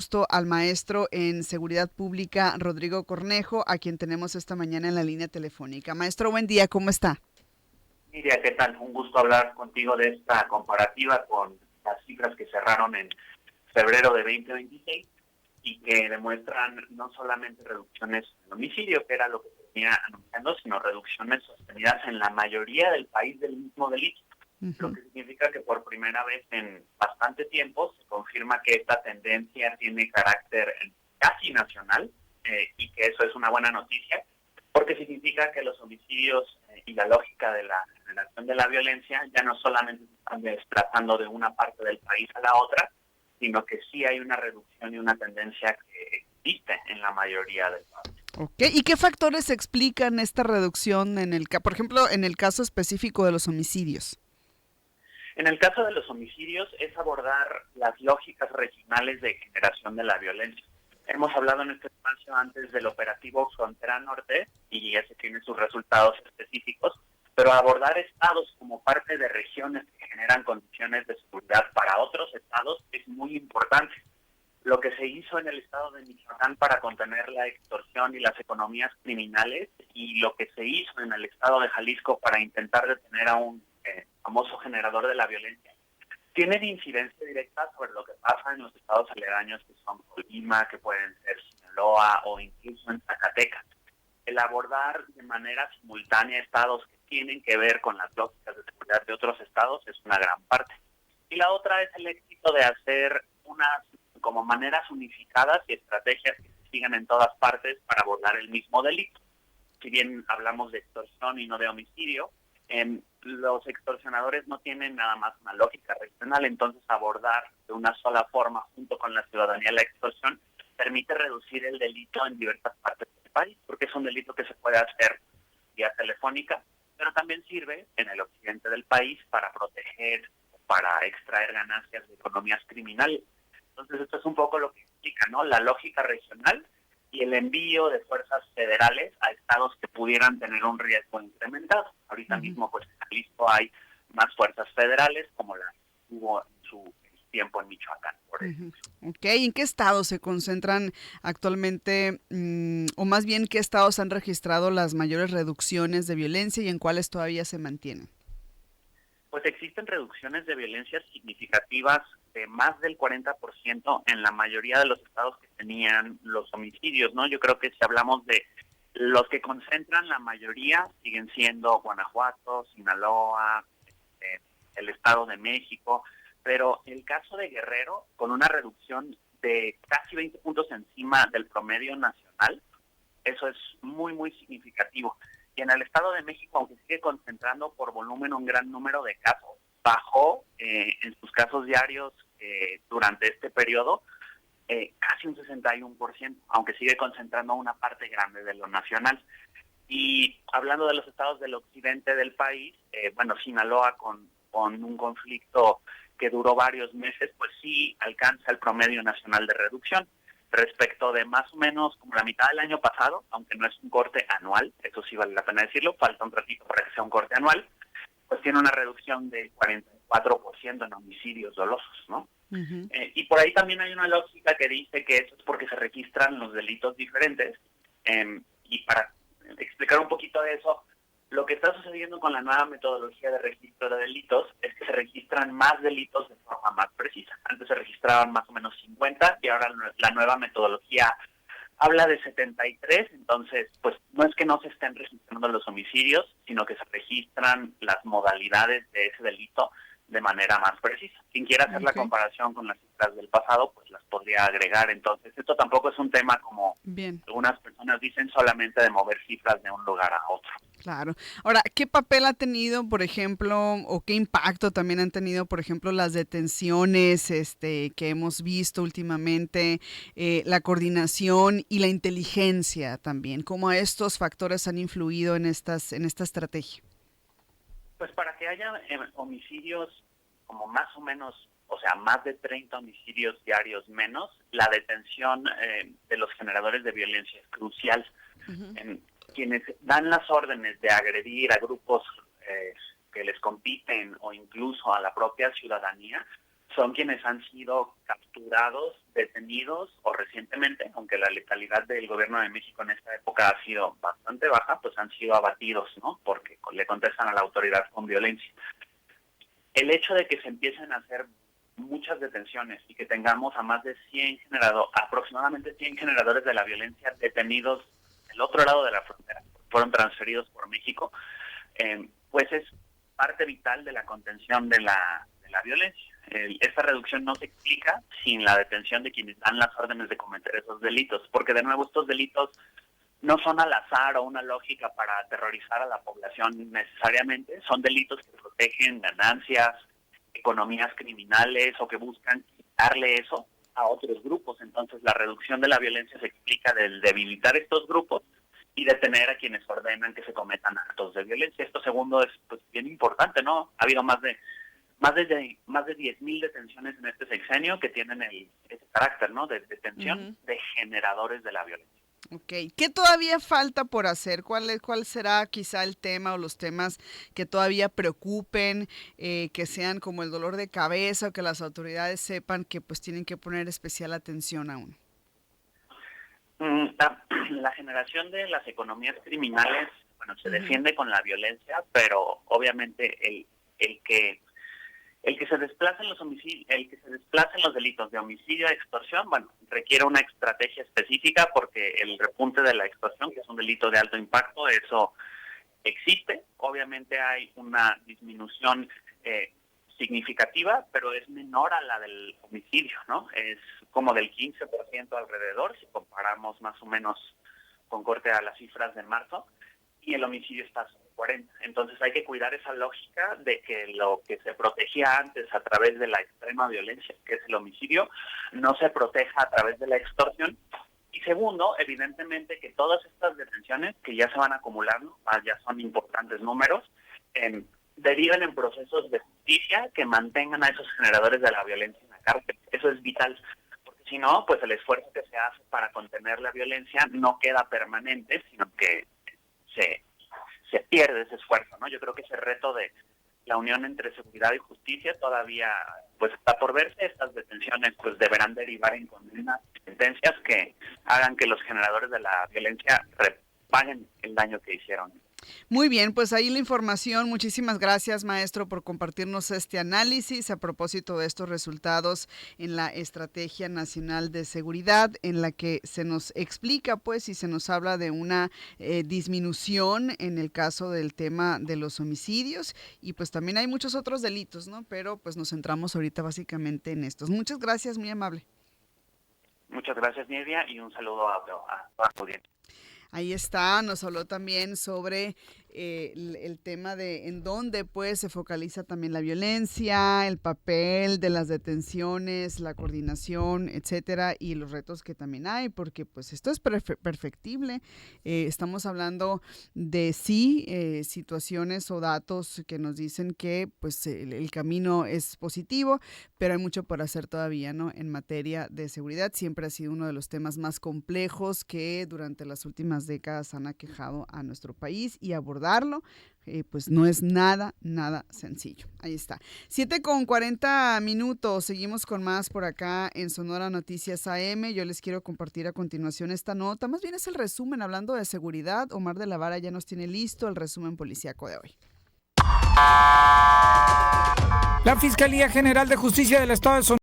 gusto al maestro en Seguridad Pública, Rodrigo Cornejo, a quien tenemos esta mañana en la línea telefónica. Maestro, buen día, ¿cómo está? Miriam, ¿qué tal? Un gusto hablar contigo de esta comparativa con las cifras que cerraron en febrero de 2026 y que demuestran no solamente reducciones en homicidio, que era lo que se venía anunciando, sino reducciones sostenidas en la mayoría del país del mismo delito, lo Ujú. que significa que por primera vez en bastante tiempo se confirma que esta tendencia tiene carácter casi nacional, y que eso es una buena noticia, porque significa que los homicidios y la lógica de la generación de la violencia ya no solamente se están desplazando de una parte del país a la otra, sino que sí hay una reducción y una tendencia que existe en la mayoría del país. Ok, ¿y qué factores explican esta reducción por ejemplo, en el caso específico de los homicidios? En el caso de los homicidios es abordar las lógicas regionales de generación de la violencia. Hemos hablado en este espacio antes del operativo Frontera Norte y ese tiene sus resultados específicos, pero abordar estados como parte de regiones que generan condiciones de seguridad para otros estados es muy importante. Lo que se hizo en el estado de Michoacán para contener la extorsión y las economías criminales y lo que se hizo en el estado de Jalisco para intentar detener a un famoso generador de la violencia, tienen incidencia directa sobre lo que pasa en los estados aledaños que son Colima, que pueden ser Sinaloa o incluso en Zacatecas. El abordar de manera simultánea estados que tienen que ver con las lógicas de seguridad de otros estados es una gran parte. Y la otra es el éxito de hacer unas como maneras unificadas y estrategias que se sigan en todas partes para abordar el mismo delito. Si bien hablamos de extorsión y no de homicidio, los extorsionadores no tienen nada más una lógica regional, entonces abordar de una sola forma junto con la ciudadanía la extorsión permite reducir el delito en diversas partes del país, porque es un delito que se puede hacer vía telefónica, pero también sirve en el occidente del país para proteger, para extraer ganancias de economías criminales. Entonces esto es un poco lo que explica, ¿no? La lógica regional y el envío de fuerzas federales a estados que pudieran tener un riesgo incrementado. Ahorita Ujú. mismo, pues en Jalisco hay más fuerzas federales como las hubo en su tiempo en Michoacán, por Ujú. ejemplo. Ok, ¿en qué estados se concentran actualmente, o más bien qué estados han registrado las mayores reducciones de violencia y en cuáles todavía se mantienen? Pues existen reducciones de violencia significativas de más del 40% en la mayoría de los estados que tenían los homicidios, ¿no? Yo creo que si hablamos de los que concentran la mayoría, siguen siendo Guanajuato, Sinaloa, eh, el Estado de México, pero el caso de Guerrero, con una reducción de casi 20 puntos encima del promedio nacional, eso es muy, muy significativo. Y en el Estado de México, aunque sigue concentrando por volumen un gran número de casos, bajó en sus casos diarios durante este periodo casi un 61%, aunque sigue concentrando una parte grande de lo nacional. Y hablando de los estados del occidente del país, bueno, Sinaloa con un conflicto que duró varios meses, pues sí alcanza el promedio nacional de reducción. Respecto de más o menos como la mitad del año pasado, aunque no es un corte anual, eso sí vale la pena decirlo, falta un ratito para que sea un corte anual, pues tiene una reducción del 44% en homicidios dolosos, ¿no? Ujú. Y por ahí también hay una lógica que dice que eso es porque se registran los delitos diferentes. Y para explicar un poquito de eso, lo que está sucediendo con la nueva metodología de registro de delitos es que se registran más delitos de forma más precisa. Antes se registraban más o menos 50 y ahora la nueva metodología habla de 73, entonces pues no es que no se estén registrando los homicidios, sino que se registran las modalidades de ese delito de manera más precisa. Quien quiera hacer la Ok, comparación con las cifras del pasado, pues las podría agregar. Entonces, esto tampoco es un tema como bien. algunas personas dicen solamente de mover cifras de un lugar a otro. Claro. Ahora, ¿qué papel ha tenido, por ejemplo, o qué impacto también han tenido, por ejemplo, las detenciones, que hemos visto últimamente, la coordinación y la inteligencia también? ¿Cómo estos factores han influido en esta estrategia? Pues para que haya homicidios como más o menos, o sea, más de 30 homicidios diarios menos, la detención de los generadores de violencia es crucial. Ujú. Quienes dan las órdenes de agredir a grupos que les compiten o incluso a la propia ciudadanía son quienes han sido capturados, detenidos o recientemente, aunque la letalidad del gobierno de México en esta época ha sido bastante baja, pues han sido abatidos, ¿no? Porque le contestan a la autoridad con violencia. El hecho de que se empiecen a hacer muchas detenciones y que tengamos a más de 100 aproximadamente 100 generadores de la violencia detenidos del otro lado de la frontera, fueron transferidos por México, pues es parte vital de la contención de la violencia. Esta reducción no se explica sin la detención de quienes dan las órdenes de cometer esos delitos, porque de nuevo estos delitos no son al azar o una lógica para aterrorizar a la población necesariamente, son delitos que protegen ganancias, economías criminales o que buscan quitarle eso a otros grupos. Entonces la reducción de la violencia se explica del debilitar estos grupos y detener a quienes ordenan que se cometan actos de violencia. Esto segundo es pues bien importante, ¿no? Ha habido más de 10,000 detenciones en este sexenio que tienen ese carácter, ¿no? De detención de generadores de la violencia. Ok, ¿qué todavía falta por hacer? ¿Cuál será quizá el tema o los temas que todavía preocupen, que sean como el dolor de cabeza o que las autoridades sepan que pues tienen que poner especial atención aún? La generación de las economías criminales, bueno, se defiende con la violencia, pero obviamente el que se desplacen los homicidios, el que se desplacen los delitos de homicidio a extorsión, bueno, requiere una estrategia específica porque el repunte de la extorsión, que es un delito de alto impacto, eso existe. Obviamente hay una disminución significativa, pero es menor a la del homicidio, ¿no? Es como del 15% alrededor, si comparamos más o menos con corte a las cifras de marzo, y el homicidio está sobre 40. Entonces hay que cuidar esa lógica de que lo que se protegía antes a través de la extrema violencia, que es el homicidio, no se proteja a través de la extorsión. Y segundo, evidentemente que todas estas detenciones que ya se van acumulando, ya son importantes números, deriven en procesos de justicia que mantengan a esos generadores de la violencia en la cárcel. Eso es vital, porque si no, pues el esfuerzo que se hace para contener la violencia no queda permanente, sino que se pierde ese esfuerzo, ¿no? Yo creo que ese reto de la unión entre seguridad y justicia todavía pues está por verse. Estas detenciones pues deberán derivar en condenas, sentencias que hagan que los generadores de la violencia repaguen el daño que hicieron. Muy bien, pues ahí la información. Muchísimas gracias, maestro, por compartirnos este análisis a propósito de estos resultados en la Estrategia Nacional de Seguridad, en la que se nos explica, pues, y se nos habla de una disminución en el caso del tema de los homicidios, y pues también hay muchos otros delitos, ¿no? Pero pues nos centramos ahorita básicamente en estos. Muchas gracias, muy amable. Muchas gracias, Nidia, y un saludo a toda la audiencia. Ahí está, nos habló también sobre el tema de en dónde pues se focaliza también la violencia, el papel de las detenciones, la coordinación, etcétera, y los retos que también hay, porque pues esto es perfectible. Estamos hablando de situaciones o datos que nos dicen que pues el camino es positivo, pero hay mucho por hacer todavía, ¿no? En materia de seguridad siempre ha sido uno de los temas más complejos que durante las últimas décadas han aquejado a nuestro país, y abordarlo pues no es nada sencillo. Ahí está. 7:40. Seguimos con más por acá en Sonora Noticias AM. Yo les quiero compartir a continuación esta nota. Más bien es el resumen hablando de seguridad. Omar de la Vara ya nos tiene listo el resumen policíaco de hoy. La Fiscalía General de Justicia del Estado de Sonora